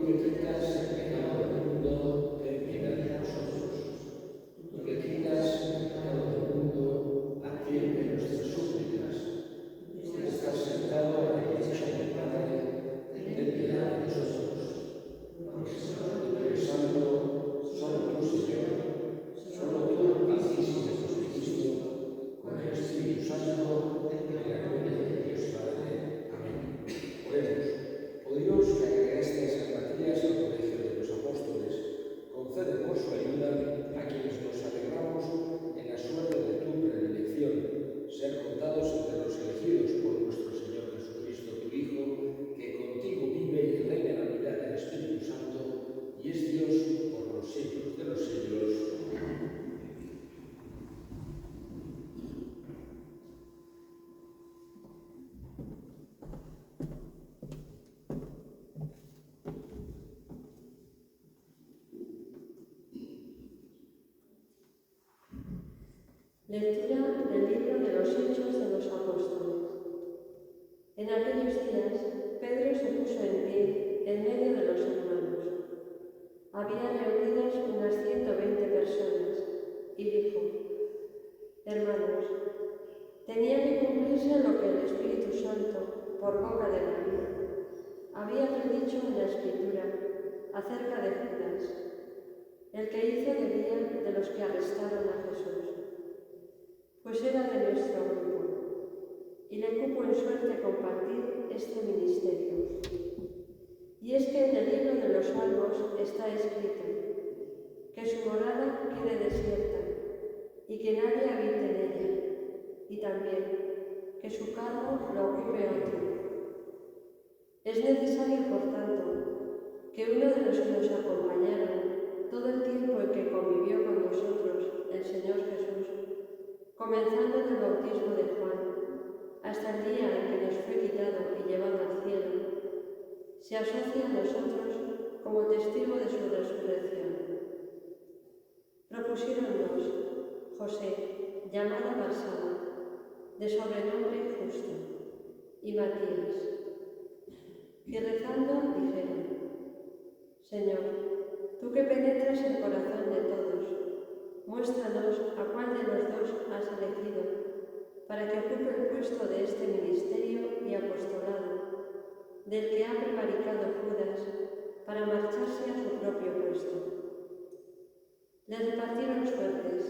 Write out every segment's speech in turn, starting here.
que quitas el pecado del mundo, ten piedad de nosotros. Tú que quitas el pecado del mundo, atiende nuestras súplicas. Tú que estás sentado a la derecha del Padre, ten piedad de nosotros. Porque Santo, solo tú, Señor, solo tú, Altísimo Jesucristo, con el Espíritu Santo, en la gloria de Dios Padre. Amén. Oremos. Oh Dios, que agregasteis a Matías al colegio de los apóstoles, concede por su ayuda a quienes nos alegramos en la suerte de tu predilección, ser contados entre los elegidos por nuestro Señor Jesucristo, tu Hijo, que contigo vive y reina en la unidad del Espíritu Santo, y es Dios por los siglos de los siglos. Lectura del libro de los Hechos de los Apóstoles. En aquellos días, Pedro se puso en pie en medio de los hermanos. Había reunidas unas 120 personas y dijo: Hermanos, tenía que cumplirse lo que el Espíritu Santo, por boca de David, había predicho en la Escritura acerca de Judas, el que hizo de guía de los que arrestaron a Jesús. Pues era de nuestro grupo, y le cupo en suerte compartir este ministerio. Y es que en el libro de los Salmos está escrito: que su morada quede desierta, y que nadie habite en ella, y también que su cargo lo ocupe otro. Es necesario, por tanto, que uno de los que nos acompañaron todo el tiempo en que convivió con nosotros el Señor Jesús, comenzando del bautismo de Juan hasta el día en que nos fue quitado y llevado al cielo, se asocia a nosotros como testigo de su resurrección. Propusieron dos: José, llamado Barsaba, de sobrenombre Justo, y Matías. Y rezando dijeron: Señor, tú que penetras el corazón de todos, muéstranos a cuál de los dos has elegido para que ocupe el puesto de este ministerio y apostolado, del que ha prevaricado Judas para marcharse a su propio puesto. Le repartieron suertes,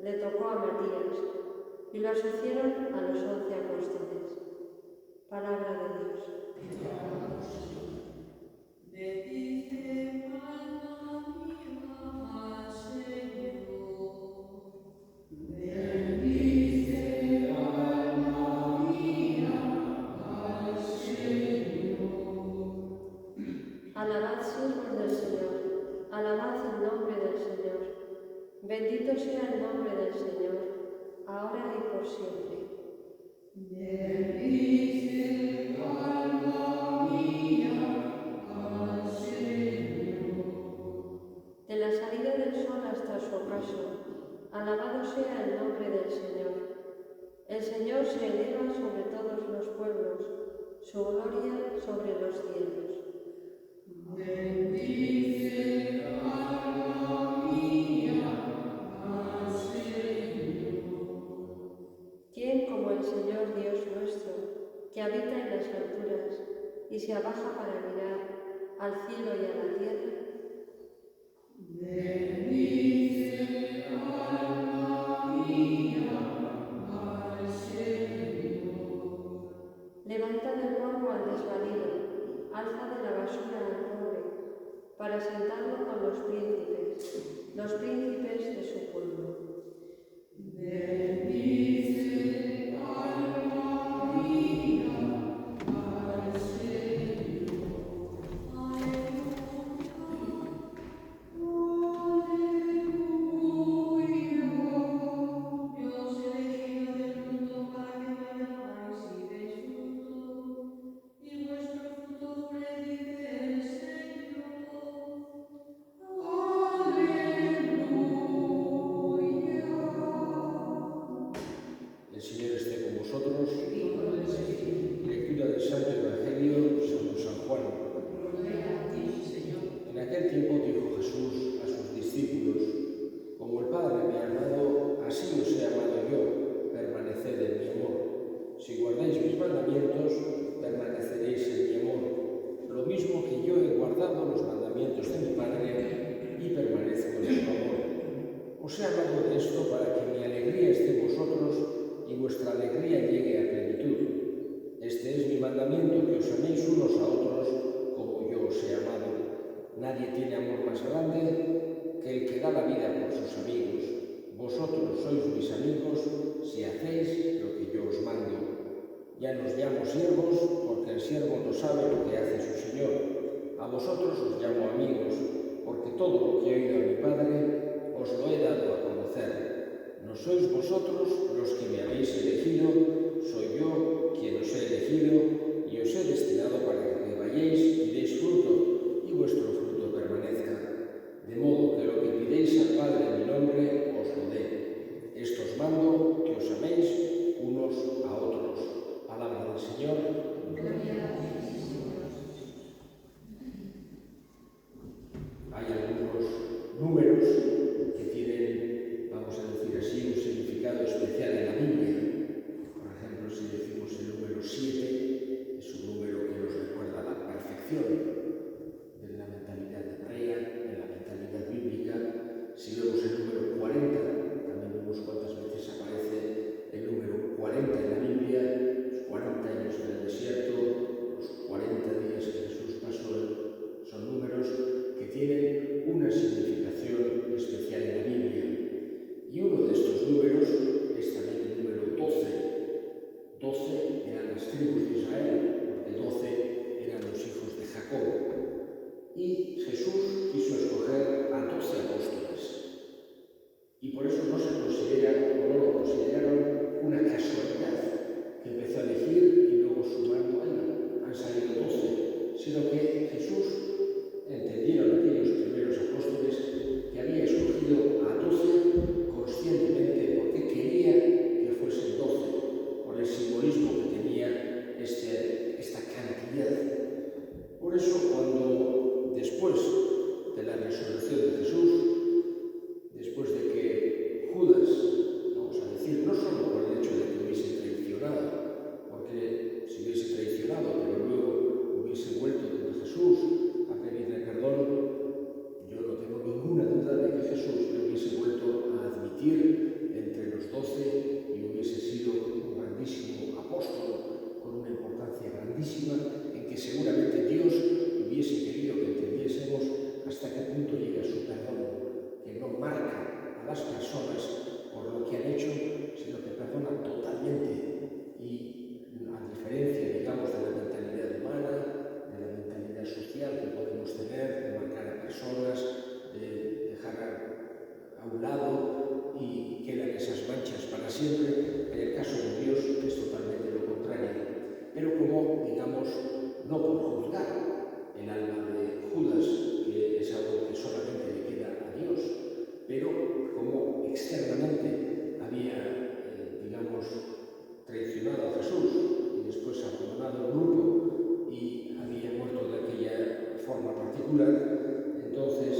le tocó a Matías y lo asociaron a los 11 apóstoles. Palabra de Dios. Bendice alma mía al Señor. Bendice alma mía al Señor. Alabad, siervos del Señor, alabad el nombre del Señor. Bendito sea el nombre del Señor, ahora y por siempre. Bendice alma mía al Señor. De la salida del sol hasta su ocaso, alabado sea el nombre del Señor. El Señor se eleva sobre todos los pueblos, su gloria sobre los cielos. Bendice alma mía al Señor. ¿Quién como el Señor Dios nuestro, que habita en las alturas y se abaja para mirar al cielo y a la tierra? Bendice alma mía al Señor. Levanta del polvo al desvalido, alza de la basura al pobre, para sentarlo con los príncipes de su pueblo. Bendice alma mía al Señor. he guardado los mandamientos de mi Padre y permanezco en su amor. Os he hablado de esto para que mi alegría esté en vosotros y vuestra alegría llegue a plenitud. Este es mi mandamiento, que os améis unos a otros como yo os he amado. Nadie tiene amor más grande que el que da la vida por sus amigos. Vosotros sois mis amigos si hacéis lo que yo os mando. Ya no os llamo siervos, porque el siervo no sabe lo que hace su Señor. A vosotros os llamo amigos, porque todo lo que he oído a mi Padre os lo he dado a conocer. No sois vosotros los que me habéis elegido, soy yo quien os he elegido y os he destinado para que vayáis y deis fruto, y vuestro fruto permanezca. De modo que lo que pidéis al Padre en mi nombre os lo dé. Esto os mando, que os améis unos a otros. Palabra del Señor. Hay algunos números que tienen, vamos a decir así, un significado especial en la Biblia. Por ejemplo, si decimos el número 7, es un número que nos recuerda la perfección de la mentalidad hebrea, de la mentalidad bíblica. Si vemos el número 40, también vemos cuántas veces aparece el número 40 en la Biblia, los 40 años en el desierto, los 40 días que Jesús pasó, son números que tienen una significación especial en la Biblia. Y uno de estos números es también el número 12. 12 eran las tribus de Israel, porque 12 eran los hijos de Jacob. Y Jesús quiso escoger a 12 apóstoles. Y por eso no se considera, o no lo consideraron, una casualidad, que empezó a elegir y luego sumando, han salido 12, sino que Jesús, entendieron aquellos primeros apóstoles, que había escogido a 12 conscientemente porque quería que fuesen 12, por el simbolismo que tenía esta cantidad. Por eso, cuando después de la resurrección de Jesús, después de que Judas, vamos a decir, no solo por el hecho de que hubiese traicionado, porque si hubiese traicionado, pero luego hubiese vuelto contra Jesús a pedirle perdón, yo no tengo ninguna duda de que Jesús le hubiese vuelto a admitir entre los 12 y hubiese sido un grandísimo apóstol con una importancia grandísima, en que seguramente Dios hubiese querido que entendiésemos hasta qué punto llega su perdón, que no marca a las personas por lo que han hecho, sino que perdona totalmente. Y a diferencia, digamos, de la mentalidad humana, de la mentalidad social que podemos tener, de marcar a personas, de dejar a un lado y quedan esas manchas para siempre, en el caso de Dios es totalmente lo contrario. Pero como, digamos, no por juzgar el alma de Judas, que es algo que solamente le queda a Dios, pero como externamente había, digamos, traicionado a Jesús y después abandonado el grupo y había muerto de aquella forma particular, entonces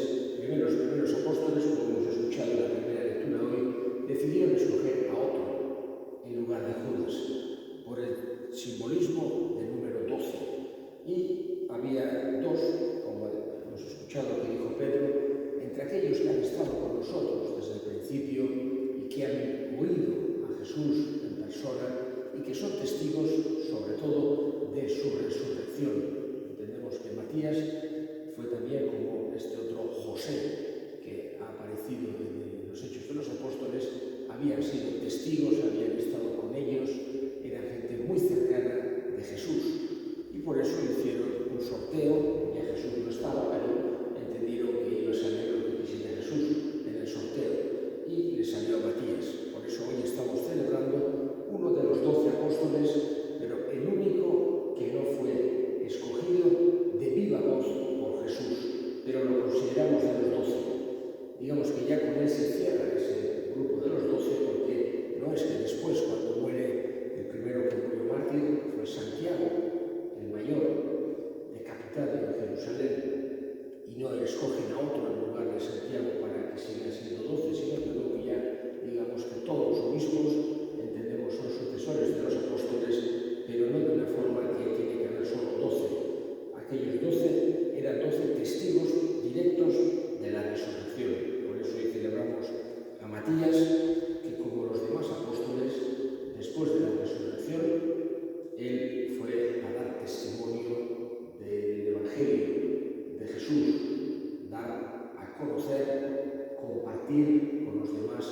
los primeros apóstoles, como hemos escuchado en la primera lectura hoy, decidieron escoger a otro en lugar de Judas, por el simbolismo del número 12. Y había dos, como hemos escuchado que dijo Pedro, entre aquellos que han estado con nosotros desde el principio y que han oído a Jesús en persona y que son testigos sobre todo de su resurrección. Entendemos que Matías fue también como este otro José que ha aparecido en los Hechos de los Apóstoles, habían sido testigos, habían estado con ellos, eran gente muy cercana de Jesús. Y por eso hicieron un sorteo, ya Jesús no estaba, pero entendieron que iba a salir lo que quisiera Jesús en el sorteo, y le salió a Matías. Por eso hoy estamos celebrando uno de los 12 apóstoles, pero el único que no fue escogido de viva voz por Jesús, pero lo consideramos de los 12. Digamos que ya con él se cierra ese grupo de los 12, porque no es que después, cuando muere el primero que murió mártir, fue Santiago, el mayor, decapitado en Jerusalén, y no escogen a otro en lugar de Santiago para que sigan siendo 12, sino que luego ya, digamos que todos los obispos, entendemos, son sucesores de los apóstoles, pero no de una forma que tiene que haber solo 12. Aquellos 12 eran 12 testigos directos de la resurrección. Por eso hoy celebramos a Matías, que como los demás apóstoles, después de la resurrección, él fue a dar testimonio del Evangelio de Jesús, dar a conocer, compartir con los demás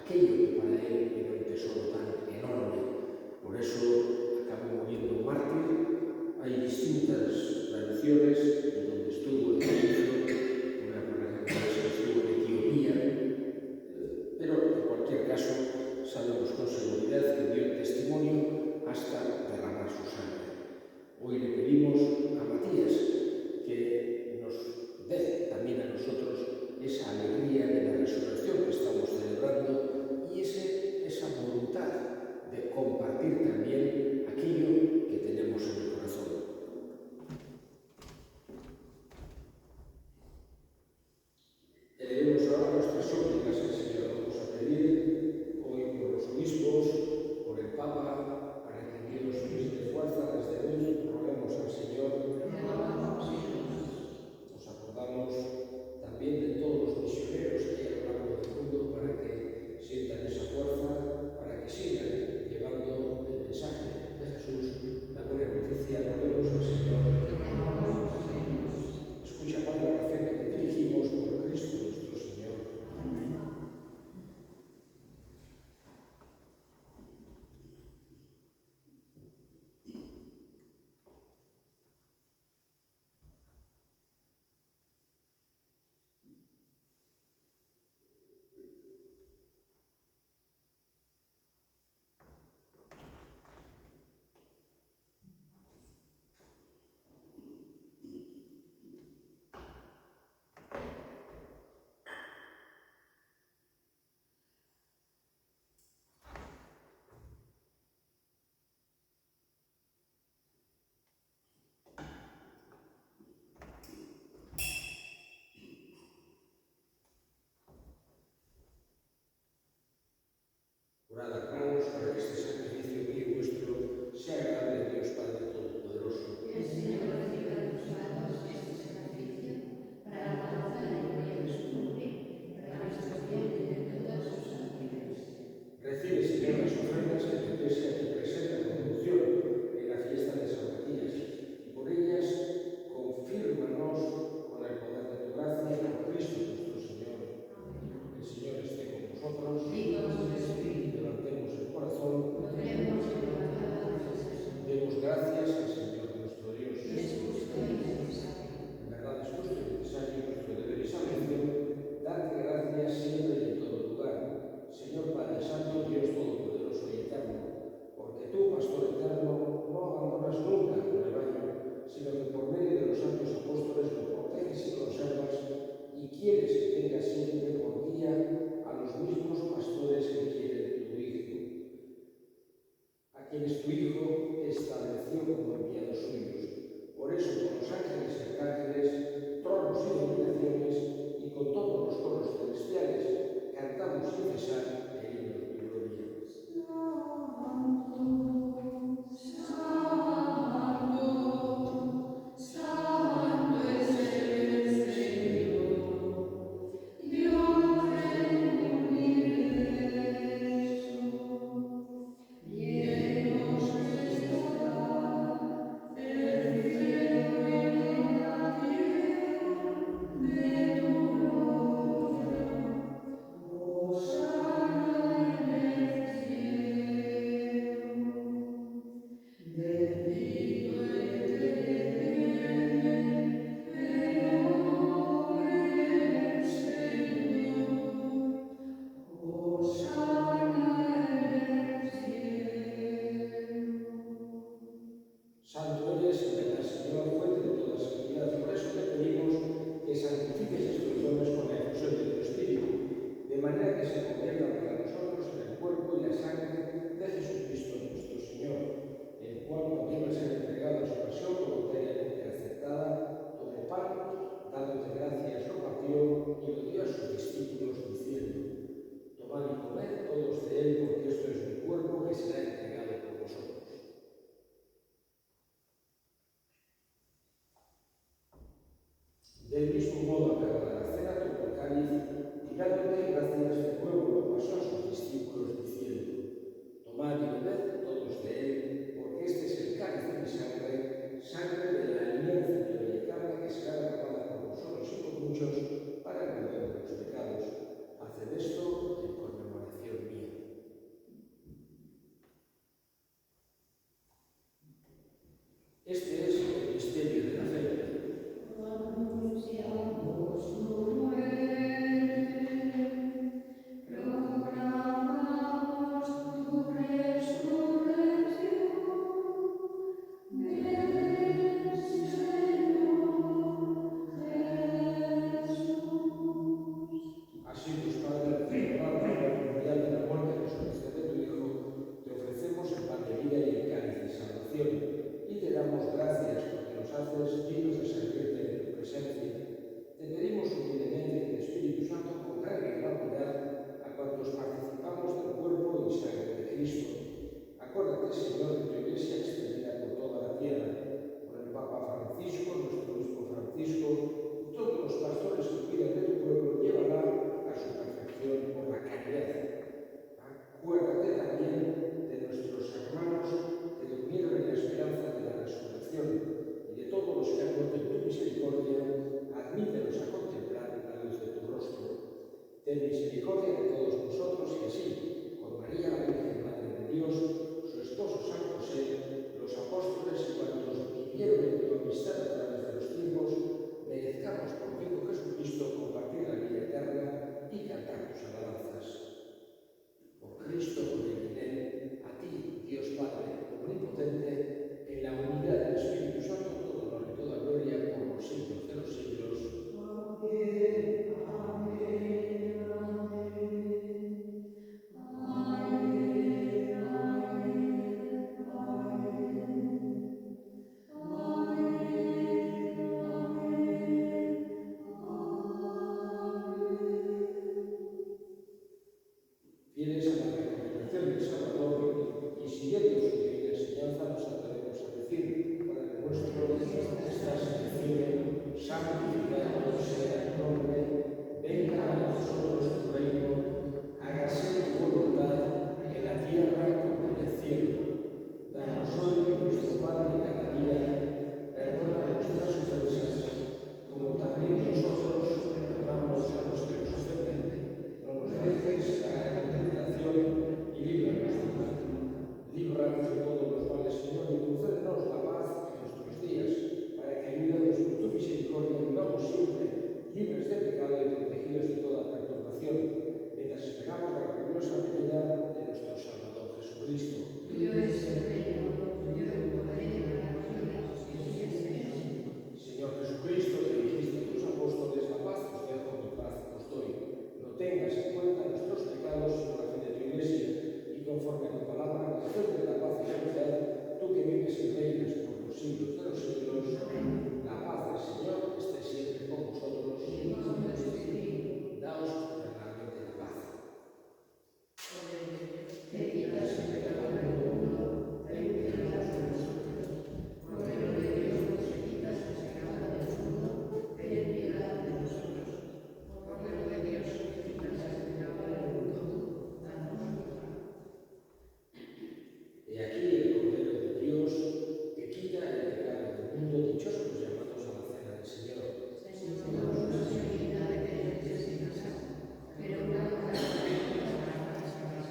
aquello que para él era un tesoro tan enorme. Por eso acabó muriendo mártir. Hay distintas tradiciones de donde estuvo en Egipto, una por ejemplo es que estuvo en Etiopía, pero en cualquier caso sabemos con seguridad que dio testimonio hasta derramar su sangre. Hoy le pedimos a Matías que nos dé también a nosotros esa alegría de la resurrección que estamos celebrando y esa voluntad de compartir también aquello que tenemos en el corazón. Elevemos ahora nuestras súplicas al Señor. Vamos a pedir hoy por los obispos, por el Papa, para que Dios nos dé fuerza desde hoy. Roguemos al Señor. Nos acordamos también de todos los misioneros que hay a lo largo del mundo para que sientan esa fuerza, para que sigan llevando el mensaje de Jesús, la buena noticia. Roguemos al Señor. Escucha, Padre, la oración que te dirigimos por Cristo nuestro Señor. Orad, hermanos, para que este sacrificio mío y vuestro sea agradable a Dios Padre Todopoderoso. Que el Señor reciba de tus manos este sacrificio para la alabanza y la gloria de su nombre, para nuestro bien y de todas sus santidades. Recibe, Señor, las ofrendas que tu Iglesia te presenta con devoción en la fiesta de San Matías, y por ellas confírmanos con el poder de tu gracia por Cristo nuestro Señor. El Señor esté con vosotros. Y con tu espíritu. Levantemos el corazón. Oremos levantados al Señor. Demos gracias al Señor nuestro Dios. Es justo y necesario. En verdad es justo y necesario nuestro deber y salvación, darte gracias siempre y en todo lugar, Señor Padre Santo, Dios Todopoderoso y Eterno, porque tú, Pastor Eterno, no abandonas nunca tu rebaño, sino que por medio de los santos apóstoles lo proteges y conservas, y quieres que tenga siempre por guía a los mismos pastores que quieren tu Hijo, a quienes tu Hijo estableció como enviados suyos. Por eso, con los ángeles y arcángeles, tronos y dominaciones, y con todos los coros celestiales, cantamos sin cesar el himno de tu gloria. Santo es el Señor, Dios del universo. Llenos está el cielo y la tierra de tu gloria. Hosana en el cielo. Bendito el que viene el nombre del Señor. Hosana en el cielo. Santo eres, verdad, Señor, fuente de toda santidad. Por eso te pedimos que santifiques estos dones con la efusión de tu Espíritu, de manera que se conviertan para nosotros en el cuerpo y la sangre de Jesucristo nuestro Señor, el cual, cuando iba a ser entregado a su pasión voluntariamente aceptada, tomó pan, dándote gracias, lo partió y lo dio a sus discípulos, diciendo: tomad y comed todos de él, porque esto es mi cuerpo que será entregado por vosotros. mismo modo, al acabar la cena, tomó el cáliz y dándote gracias de nuevo lo pasó a sus discípulos diciendo: tomad y bebed todos de él, porque este es el cáliz de mi sangre, sangre de la alianza entre mi carne que será derramada por vosotros y por muchos para el perdón de los pecados. Haced esto en conmemoración mía. Este es el misterio de la fe. Anunciamos tu muerte, proclamamos tu resurrección. Ven, Señor Jesús. Así pues, Padre, al celebrar la memorial de la muerte y resurrección de tu Hijo, te ofrecemos el pan de vida y el cáliz de salvación, y te damos gracias porque nos haces dignos de servirte en tu presencia. Te pedimos humildemente que el Espíritu Santo congregue en la unidad a cuantos participamos del cuerpo y sangre de Cristo. Acuérdate, Señor, de tu Iglesia extendida por toda la tierra, por el Papa Francisco, nuestro obispo Francisco, y todos los pastores que cuidan de tu pueblo, llévala a su perfección por la caridad. Acuérdate también de nuestros hermanos que durmieron en la esperanza de la resurrección y de todos los que han muerto en tu misericordia, admítelos a contemplar la luz de tu rostro. Ten misericordia de todos nosotros y así, con María la Virgen Madre de Dios, su esposo San José, los apóstoles y cuantos vivieron en tu amistad a través de los tiempos, merezcamos por tu Hijo Jesucristo compartir la vida eterna y cantar tus alabanzas. Por Cristo, con él y en él, a ti, Dios Padre, omnipotente, en la unidad del Espíritu Santo, todo honor y toda gloria por los siglos de los siglos. Amén, amén, amén, Fieles a la recomendación del Salvador y siguiendo su divina enseñanza, nos atrevemos a decir: Padre nuestro que estás en el cielo, santificado sea tu nombre, venga a nosotros tu reino, hágase tu voluntad en la tierra como en el cielo. Danos hoy nuestro pan de cada día, perdona nuestras ofensas, como también nosotros perdonamos a los que nos ofenden. No nos dejes caer en tentación y líbranos del mal. Líbranos de todos los males, Señor, y concédenos la paz en nuestros días, para que, ayudados por tu misericordia, vivamos siempre libres de pecado y protegidos de toda perturbación, mientras esperamos la gloriosa venida de nuestro Salvador Jesucristo. Tuyo es el reino, tuyo el poder y la gloria, Señor Jesucristo, que dijiste a tus apóstoles: la paz os dejo, mi paz os doy. No tengas en cuenta nuestros pecados, sino la fe de tu Iglesia, y conforme a tu palabra, concédele la paz y la unidad, tú que vives y reinas por los siglos de los siglos. La paz del Señor esté siempre con vosotros. Daos fraternalmente la paz. que quitas el pecado del mundo, ten piedad de nosotros. Cordero de Dios, que quitas el pecado del mundo, ten piedad de nosotros. Cordero de Dios, que quitas el pecado del mundo, danos paz. He aquí el Cordero de Dios que quita el pecado del mundo. Dichosos los llamados a la cena del Señor. Señor, no soy digna de que entres en casa, pero una palabra de Dios para salvarme.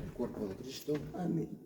El cuerpo de Cristo. Amén.